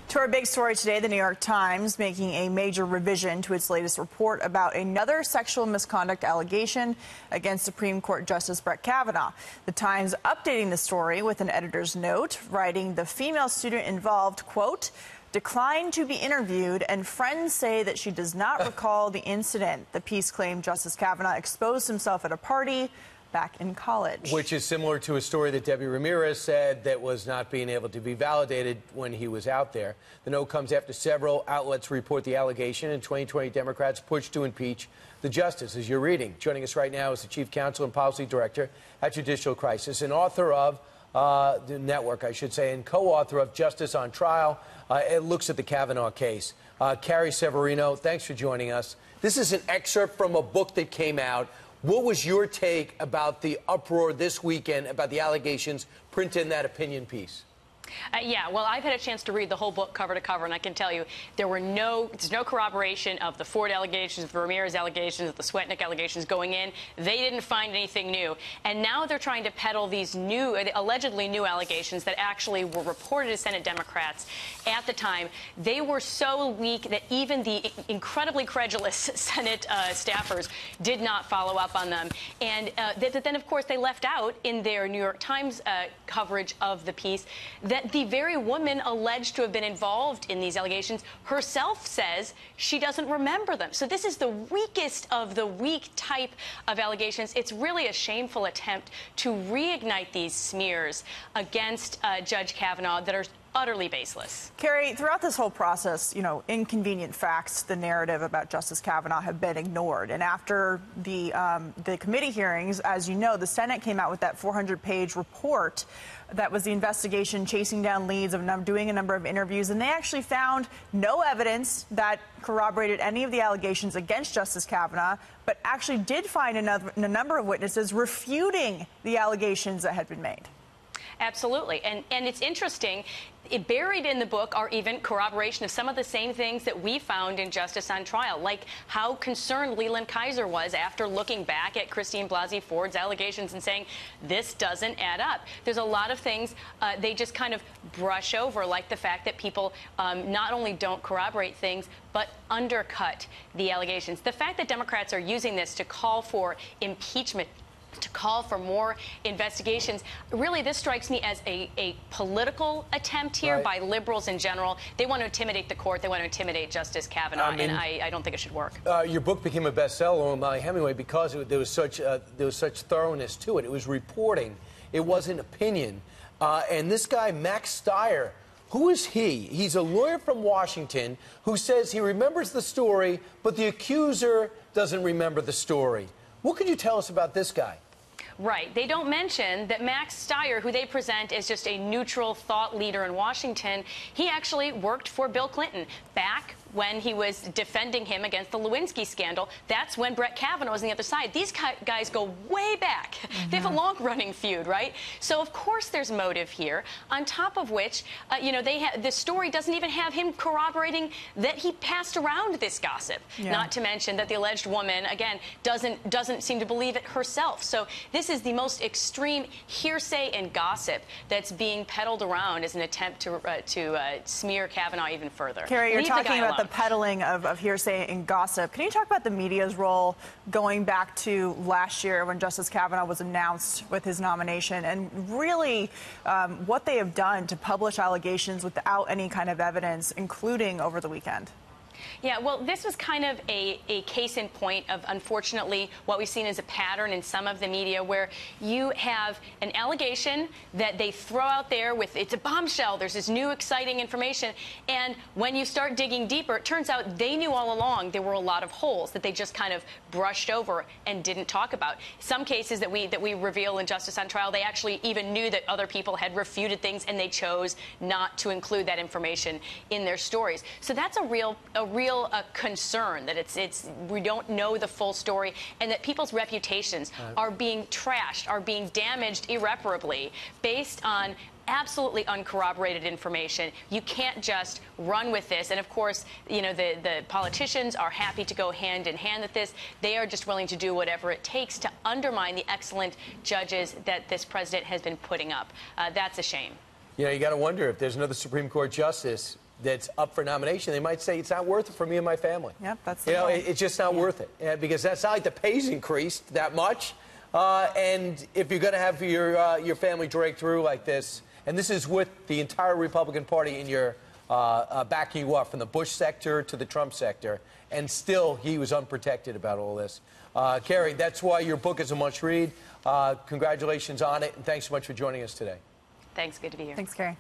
To our big story today, the New York Times making a major revision to its latest report about another sexual misconduct allegation against Supreme Court Justice Brett Kavanaugh. The Times updating the story with an editor's note, writing the female student involved, quote, declined to be interviewed, and friends say that she does not recall the incident. The piece claimed Justice Kavanaugh exposed himself at a party back in college. Which is similar to a story that Debbie Ramirez said that was not being able to be validated when he was out there. The note comes after several outlets report the allegation, and 2020 Democrats push to impeach the justice, as you're reading. Joining us right now is the Chief Counsel and Policy Director at Judicial Crisis and author of the network, I should say, and co-author of Justice on Trial. It looks at the Kavanaugh case. Carrie Severino, thanks for joining us. This is an excerpt from a book that came out. What was your take about the uproar this weekend about the allegations printed in that opinion piece? Yeah, well, I've had a chance to read the whole book cover to cover, and I can tell you there's no corroboration of the Ford allegations, the Ramirez allegations, the Swetnick allegations going in. They didn't find anything new. And now they're trying to peddle these new, allegedly new allegations that actually were reported to Senate Democrats at the time. They were so weak that even the incredibly credulous Senate staffers did not follow up on them. And then, of course, they left out in their New York Times coverage of the piece that the very woman alleged to have been involved in these allegations herself says she doesn't remember them. So this is the weakest of the weak type of allegations. It's really a shameful attempt to reignite these smears against Judge Kavanaugh that are utterly baseless. Carrie, throughout this whole process, inconvenient facts, the narrative about Justice Kavanaugh have been ignored. And after the committee hearings, as you know, the Senate came out with that 400-page report that was the investigation chasing down leads of doing a number of interviews. And they actually found no evidence that corroborated any of the allegations against Justice Kavanaugh, but actually did find a number of witnesses refuting the allegations that had been made. Absolutely. And it's interesting. Buried in the book are even corroboration of some of the same things that we found in Justice on Trial, like how concerned Leland Kaiser was after looking back at Christine Blasey Ford's allegations and saying, this doesn't add up. There's a lot of things they just kind of brush over, like the fact that people not only don't corroborate things, but undercut the allegations. The fact that Democrats are using this to call for impeachment, to call for more investigations. Really, this strikes me as a political attempt here by liberals in general. They want to intimidate the court. They want to intimidate Justice Kavanaugh, and I don't think it should work. Your book became a bestseller by Hemingway because there was such thoroughness to it. It was reporting. It wasn't opinion. And this guy, Max Stier, who is he? He's a lawyer from Washington who says he remembers the story, but the accuser doesn't remember the story. What could you tell us about this guy? Right. They don't mention that Max Stier, who they present as just a neutral thought leader in Washington, he actually worked for Bill Clinton back when he was defending him against the Lewinsky scandal. That's when Brett Kavanaugh was on the other side. These guys go way back. They have a long-running feud, right? So, of course, there's motive here, on top of which, the story doesn't even have him corroborating that he passed around this gossip, not to mention that the alleged woman, again, doesn't seem to believe it herself. So this is the most extreme hearsay and gossip that's being peddled around as an attempt to smear Kavanaugh even further. Carrie, you're talking about the peddling of hearsay and gossip. Can you talk about the media's role going back to last year when Justice Kavanaugh was announced with his nomination, and really what they have done to publish allegations without any kind of evidence, including over the weekend? Yeah, well, this was kind of a case in point of, unfortunately, what we've seen as a pattern in some of the media where you have an allegation that they throw out there with, it's a bombshell, there's this new exciting information, and when you start digging deeper, it turns out they knew all along there were a lot of holes that they just kind of brushed over and didn't talk about. Some cases that we reveal in Justice on Trial, they actually even knew that other people had refuted things, and they chose not to include that information in their stories. So that's a real concern that we don't know the full story, and that people's reputations are being trashed, are being damaged irreparably based on absolutely uncorroborated information. You can't just run with this. And of course, the politicians are happy to go hand in hand with this. They are just willing to do whatever it takes to undermine the excellent judges that this president has been putting up. That's a shame. You got to wonder if there's another Supreme Court justice that's up for nomination, they might say it's not worth it for me and my family. Yep, that's the it's just not worth it because that's not like the pay's increased that much. And if you're going to have your family drag through like this, and this is with the entire Republican Party in your backing you up from the Bush sector to the Trump sector, and still he was unprotected about all this. Carrie, that's why your book is a must read. Congratulations on it, and thanks so much for joining us today. Thanks. Good to be here. Thanks, Carrie.